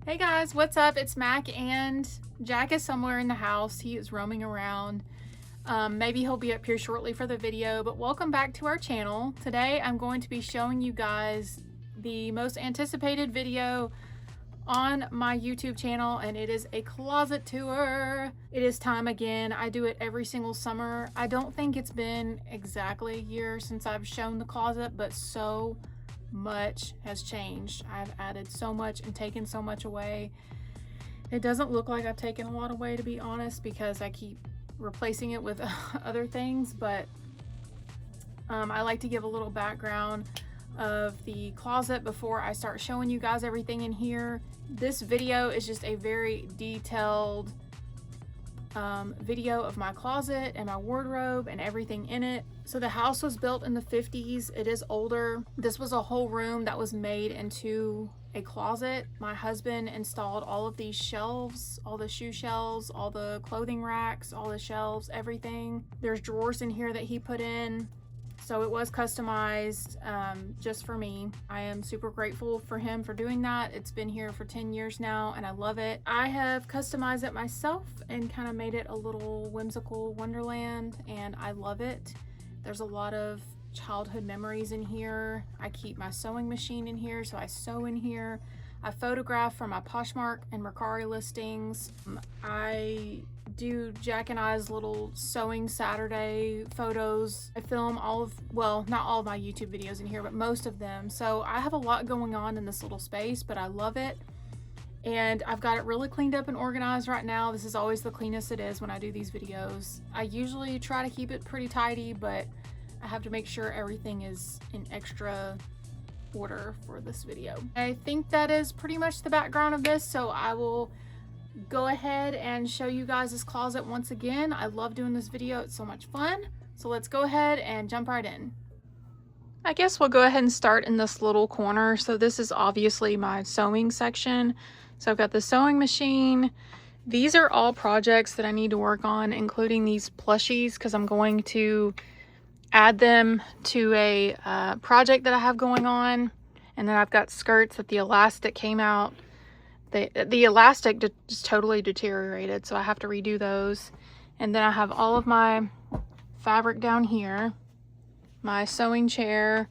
Hey guys, what's up? It's Mac and Jack is somewhere in the house. He is roaming around. Maybe he'll be up here shortly for the video, but welcome back to our channel. Today I'm going to be showing you guys the most anticipated video on my YouTube channel, and it is a closet tour. It is time again. I do it every single summer. I don't think it's been exactly a year since I've shown the closet, but so much has changed. I've added so much and taken so much away. It doesn't look like I've taken a lot away, to be honest, because I keep replacing it with other things, but I like to give a little background of the closet before I start showing you guys everything in here. This video is just a very detailed video of my closet and my wardrobe and everything in it. So the house was built in the 50s. It is older. This was a whole room that was made into a closet. My husband installed all of these shelves, all the shoe shelves, all the clothing racks, all the shelves, everything. There's drawers in here that he put in. So it was customized just for me. I am super grateful for him for doing that. It's been here for 10 years now and I love it. I have customized it myself and kind of made it a little whimsical wonderland, and I love it. There's a lot of childhood memories in here. I keep my sewing machine in here, so I sew in here. I photograph from my Poshmark and Mercari listings. I do Jack and I's little sewing Saturday photos. I film all of, well, not all of my YouTube videos in here, but most of them. So I have a lot going on in this little space, but I love it. And I've got it really cleaned up and organized right now. This is always the cleanest it is when I do these videos. I usually try to keep it pretty tidy, but I have to make sure everything is in extra order for this video. I think that is pretty much the background of this, so I will go ahead and show you guys this closet once again. I love doing this video. It's so much fun. So let's go ahead and jump right in. I guess we'll go ahead and start in this little corner. So this is obviously my sewing section. So I've got the sewing machine. These are all projects that I need to work on, including these plushies, because I'm going to add them to a project that I have going on. And then I've got skirts that the elastic came out. The elastic just totally deteriorated, so I have to redo those. And then I have all of my fabric down here, my sewing chair,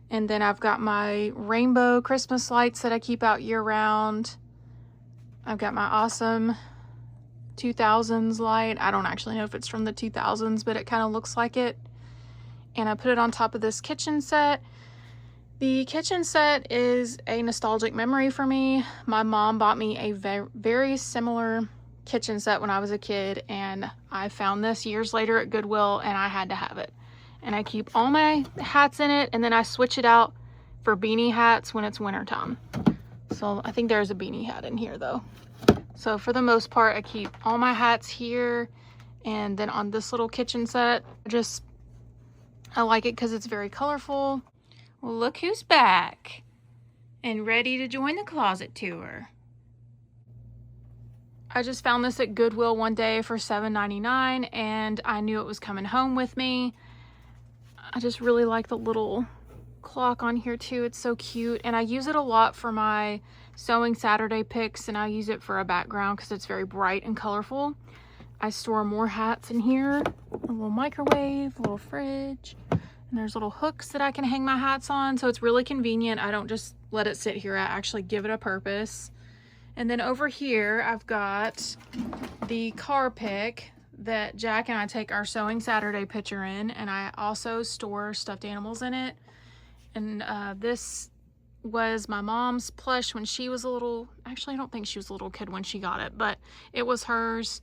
and then I've got my rainbow Christmas lights that I keep out year round. I've got my awesome 2000s light. I don't actually know if it's from the 2000s, but it kind of looks like it. And I put it on top of this kitchen set. The kitchen set is a nostalgic memory for me. My mom bought me a very similar kitchen set when I was a kid, and I found this years later at Goodwill and I had to have it. And I keep all my hats in it, and then I switch it out for beanie hats when it's wintertime. So I think there's a beanie hat in here though. So for the most part, I keep all my hats here, and then on this little kitchen set, I like it because it's very colorful. Well, look who's back and ready to join the closet tour. I just found this at Goodwill one day for $7.99, and I knew it was coming home with me. I just really like the little clock on here too. It's so cute, and I use it a lot for my sewing Saturday pics, and I use it for a background because it's very bright and colorful. I store more hats in here, a little microwave, a little fridge. And there's little hooks that I can hang my hats on, so it's really convenient. I don't just let it sit here. I actually give it a purpose. And then over here, I've got the car pick that Jack and I take our sewing Saturday picture in, and I also store stuffed animals in it. And this was my mom's plush when she was a little, actually I don't think she was a little kid when she got it, but it was hers.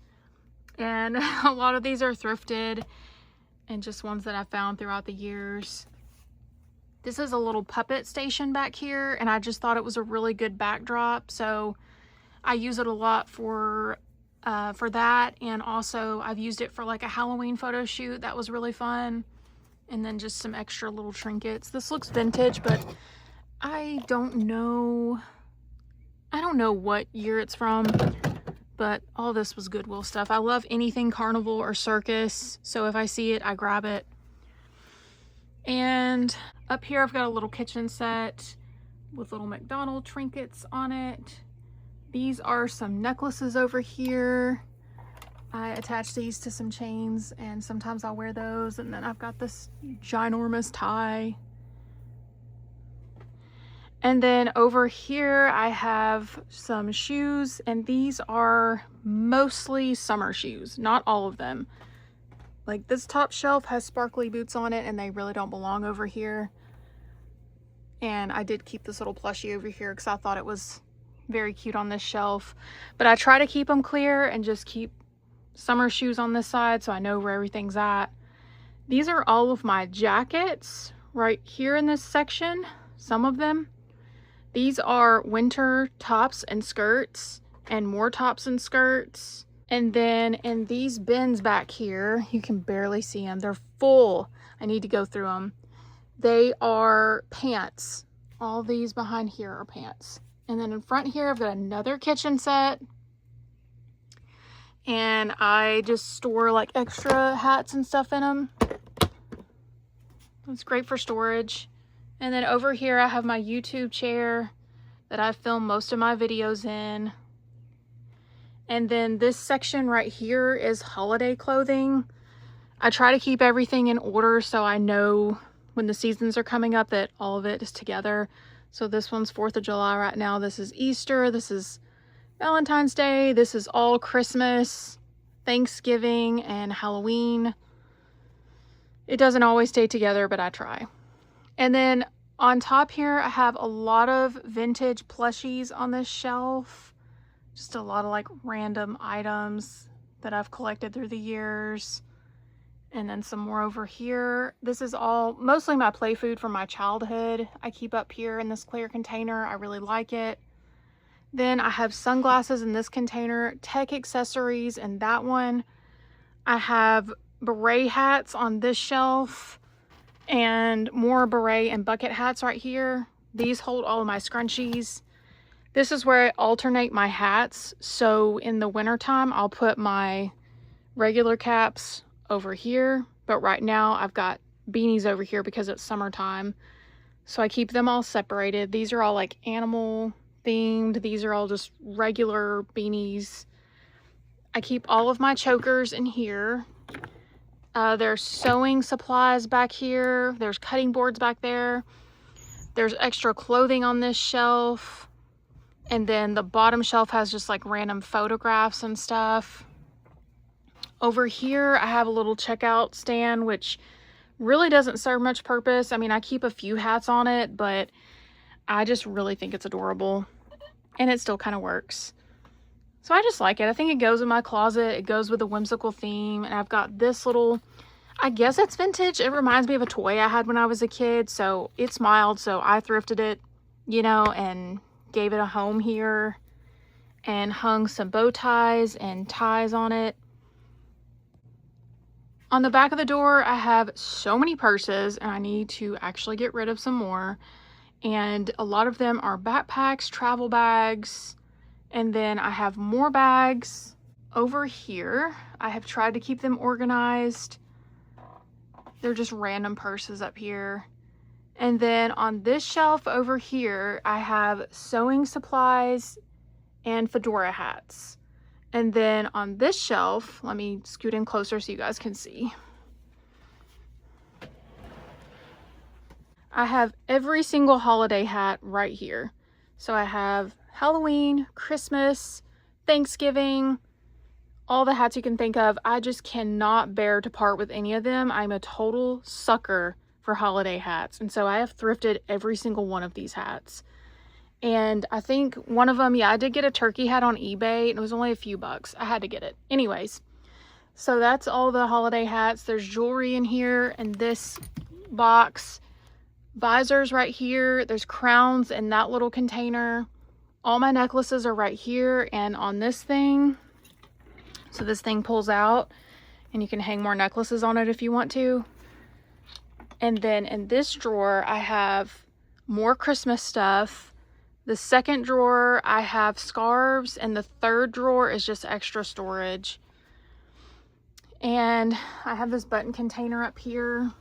And a lot of these are thrifted and just ones that I found throughout the years. This is a little puppet station back here, and I just thought it was a really good backdrop, so I use it a lot for that. And also I've used it for like a Halloween photo shoot that was really fun. And then just some extra little trinkets. This looks vintage, but I don't know what year it's from, but all this was Goodwill stuff. I love anything carnival or circus, so if I see it, I grab it. And up here I've got a little kitchen set with little McDonald's trinkets on it. These are some necklaces over here. I attach these to some chains and sometimes I'll wear those. And then I've got this ginormous tie. And then over here I have some shoes, and these are mostly summer shoes, not all of them. Like this top shelf has sparkly boots on it and they really don't belong over here. And I did keep this little plushie over here because I thought it was very cute on this shelf. But I try to keep them clear and just keep summer shoes on this side so I know where everything's at. These are all of my jackets right here in this section, some of them. These are winter tops and skirts and more tops and skirts. And then in these bins back here, you can barely see them. They're full. I need to go through them. They are pants. All these behind here are pants. And then in front here, I've got another kitchen set. And I just store like extra hats and stuff in them. It's great for storage. And then over here, I have my YouTube chair that I film most of my videos in. And then this section right here is holiday clothing. I try to keep everything in order so I know when the seasons are coming up that all of it is together. So this one's 4th of July right now. This is Easter. This is Valentine's Day. This is all Christmas, Thanksgiving, and Halloween. It doesn't always stay together, but I try. And then on top here, I have a lot of vintage plushies on this shelf. Just a lot of like random items that I've collected through the years. And then some more over here. This is all mostly my play food from my childhood. I keep up here in this clear container. I really like it. Then I have sunglasses in this container, tech accessories in that one. I have beret hats on this shelf and more beret and bucket hats right here. These hold all of my scrunchies. This is where I alternate my hats. So in the wintertime, I'll put my regular caps over here. But right now I've got beanies over here because it's summertime. So I keep them all separated. These are all like animal themed. These are all just regular beanies. I keep all of my chokers in here. There's sewing supplies back here. There's cutting boards back there. There's extra clothing on this shelf. And then the bottom shelf has just like random photographs and stuff. Over here, I have a little checkout stand, which really doesn't serve much purpose. I mean, I keep a few hats on it, but I just really think it's adorable. And it still kind of works. So I just like it. I think it goes in my closet. It goes with a whimsical theme. And I've got this little, I guess it's vintage. It reminds me of a toy I had when I was a kid. So it's mild. So I thrifted it, you know, and gave it a home here. And hung some bow ties and ties on it. On the back of the door, I have so many purses. And I need to actually get rid of some more. And a lot of them are backpacks, travel bags. And then I have more bags over here. I have tried to keep them organized. They're just random purses up here. And then on this shelf over here, I have sewing supplies and fedora hats. And then on this shelf, let me scoot in closer so you guys can see. I have every single holiday hat right here. So I have Halloween, Christmas, Thanksgiving, all the hats you can think of. I just cannot bear to part with any of them. I'm a total sucker for holiday hats. And so I have thrifted every single one of these hats. And I think one of them, yeah, I did get a turkey hat on eBay and it was only a few bucks. I had to get it. Anyways, so that's all the holiday hats. There's jewelry in here in this box. Visors right here. There's crowns in that little container. All my necklaces are right here and on this thing. So this thing pulls out and you can hang more necklaces on it if you want to. And then in this drawer, I have more Christmas stuff. The second drawer, I have scarves, and the third drawer is just extra storage. And I have this button container up here.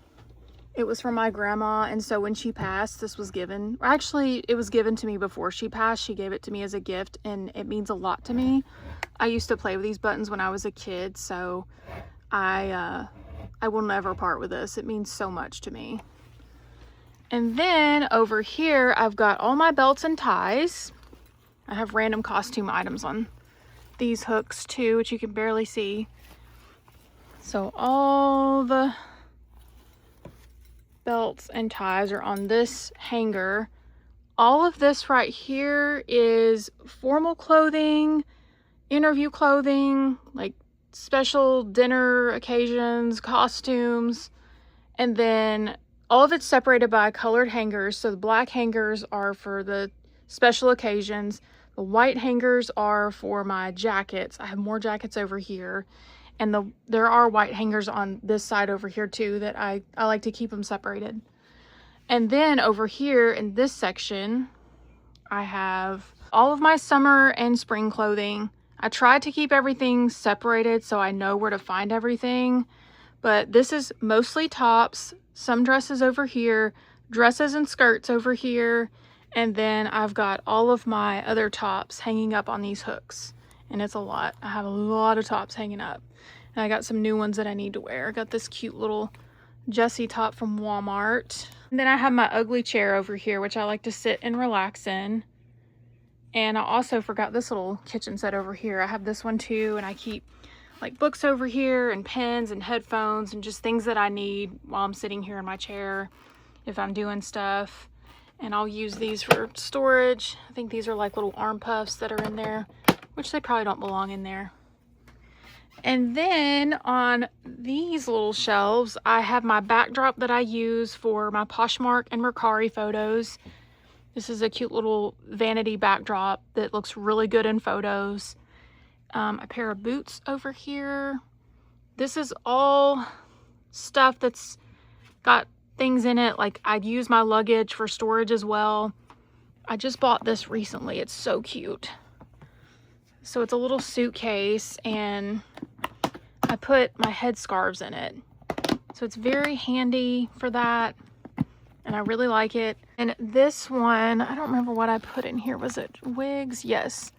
It was from my grandma, and so when she passed, this was given. Actually, it was given to me before she passed. She gave it to me as a gift, and it means a lot to me. I used to play with these buttons when I was a kid, so I will never part with this. It means so much to me. And then over here, I've got all my belts and ties. I have random costume items on these hooks too, which you can barely see. So all the belts and ties are on this hanger. All of this right here is formal clothing, interview clothing, like special dinner occasions, costumes, and then all of it's separated by colored hangers. So the black hangers are for the special occasions. The white hangers are for my jackets. I have more jackets over here. And there are white hangers on this side over here too that I like to keep them separated. And then over here in this section, I have all of my summer and spring clothing. I tried to keep everything separated so I know where to find everything. But this is mostly tops, some dresses over here, dresses and skirts over here, and then I've got all of my other tops hanging up on these hooks. And it's a lot. I have a lot of tops hanging up. And I got some new ones that I need to wear. I got this cute little Jessie top from Walmart. And then I have my ugly chair over here, which I like to sit and relax in. And I also forgot this little kitchen set over here. I have this one too, and I keep like books over here and pens and headphones and just things that I need while I'm sitting here in my chair if I'm doing stuff. And I'll use these for storage. I think these are like little arm puffs that are in there, which they probably don't belong in there. And then on these little shelves, I have my backdrop that I use for my Poshmark and Mercari photos. This is a cute little vanity backdrop that looks really good in photos. A pair of boots over here. This is all stuff that's got things in it. Like I'd use my luggage for storage as well. I just bought this recently. It's so cute. So it's a little suitcase and I put my headscarves in it. So it's very handy for that. And I really like it. And this one, I don't remember what I put in here. Was it wigs? Yes.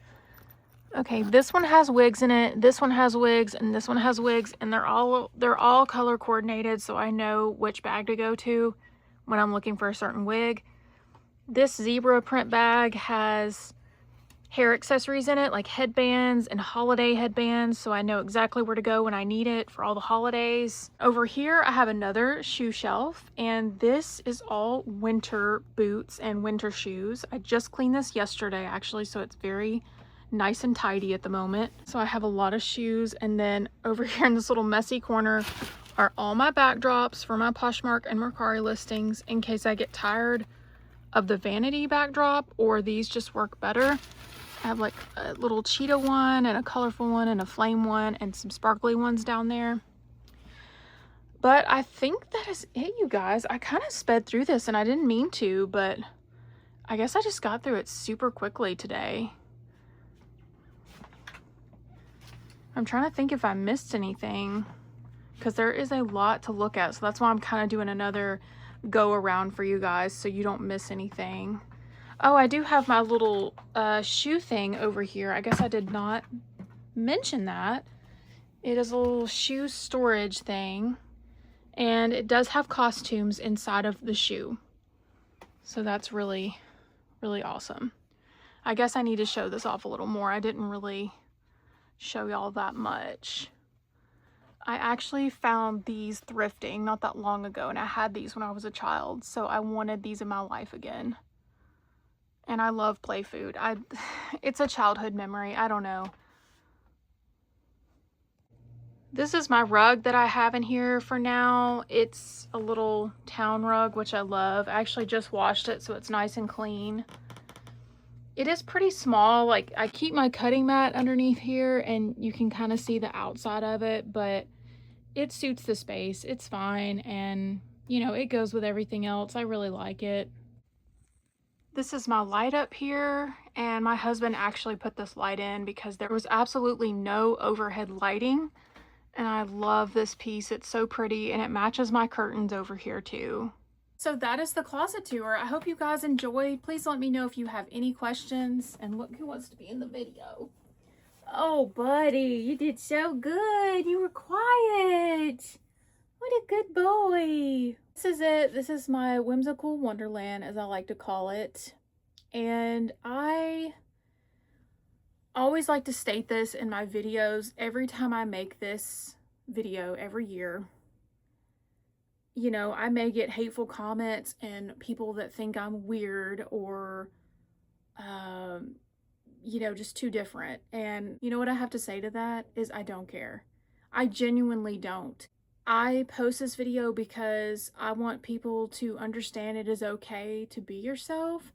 Okay, this one has wigs in it, this one has wigs, and this one has wigs, and they're all color coordinated, so I know which bag to go to when I'm looking for a certain wig. This zebra print bag has hair accessories in it, like headbands and holiday headbands, so I know exactly where to go when I need it for all the holidays. Over here, I have another shoe shelf, and this is all winter boots and winter shoes. I just cleaned this yesterday, actually, so it's very nice and tidy at the moment. So I have a lot of shoes, and then over here in this little messy corner are all my backdrops for my Poshmark and Mercari listings in case I get tired of the vanity backdrop or these just work better. I have like a little cheetah one and a colorful one and a flame one and some sparkly ones down there. But I think that is it, you guys. I kind of sped through this and I didn't mean to, but I guess I just got through it super quickly today. I'm trying to think if I missed anything because there is a lot to look at. So that's why I'm kind of doing another go around for you guys so you don't miss anything. Oh, I do have my little shoe thing over here. I guess I did not mention that. It is a little shoe storage thing, and it does have costumes inside of the shoe. So that's really, really awesome. I guess I need to show this off a little more. I didn't really show y'all that much. I actually found these thrifting not that long ago, and I had these when I was a child, so I wanted these in my life again. And I love play food. It's a childhood memory. I don't know. This is my rug that I have in here for now. It's a little town rug, which I love. I actually just washed it, so it's nice and clean. It is pretty small. Like, I keep my cutting mat underneath here, and you can kind of see the outside of it, but it suits the space. It's fine, and, you know, it goes with everything else. I really like it. This is my light up here, and my husband actually put this light in because there was absolutely no overhead lighting And I love this piece. It's so pretty and it matches my curtains over here too. So that is the closet tour. I hope you guys enjoyed. Please let me know if you have any questions. And look who wants to be in the video. Oh, buddy, you did so good. You were quiet. What a good boy. This is it. This is my whimsical wonderland, as I like to call it. And I always like to state this in my videos every time I make this video every year. You know, I may get hateful comments and people that think I'm weird or, you know, just too different. And you know what I have to say to that is I don't care. I genuinely don't. I post this video because I want people to understand it is okay to be yourself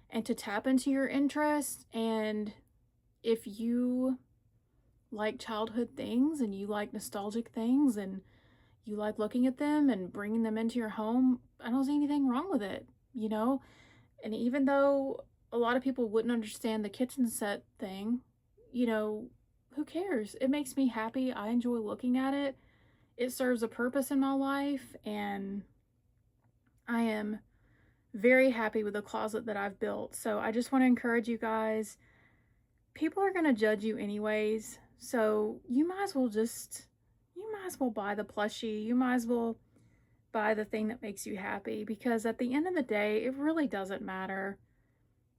and to tap into your interests. And if you like childhood things and you like nostalgic things and you like looking at them and bringing them into your home, I don't see anything wrong with it, you know? And even though a lot of people wouldn't understand the kitchen set thing, you know, who cares? It makes me happy. I enjoy looking at it. It serves a purpose in my life, and I am very happy with the closet that I've built. So I just want to encourage you guys. People are going to judge you anyways, so you might as well buy the plushie. You might as well buy the thing that makes you happy, because at the end of the day, it really doesn't matter.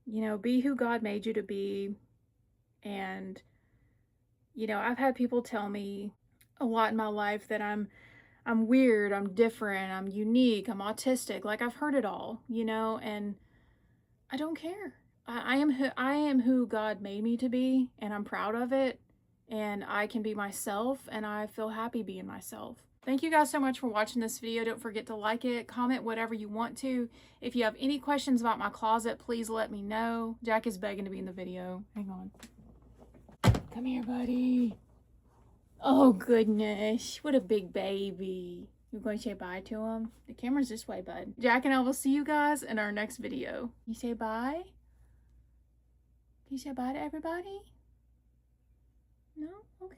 You know, be who God made you to be. And, you know, I've had people tell me a lot in my life that I'm weird, I'm different, I'm unique, I'm autistic. Like, I've heard it all, you know, and I don't care. I am who God made me to be, and I'm proud of it, and I can be myself, and I feel happy being myself. Thank you guys so much for watching this video. Don't forget to like it, comment whatever you want to. If you have any questions about my closet, please let me know. Jack is begging to be in the video. Hang on. Come here, buddy. Oh, goodness. What a big baby. You're going to say bye to him? The camera's this way, bud. Jack and I will see you guys in our next video. You say bye? Can you say bye to everybody? No? Okay.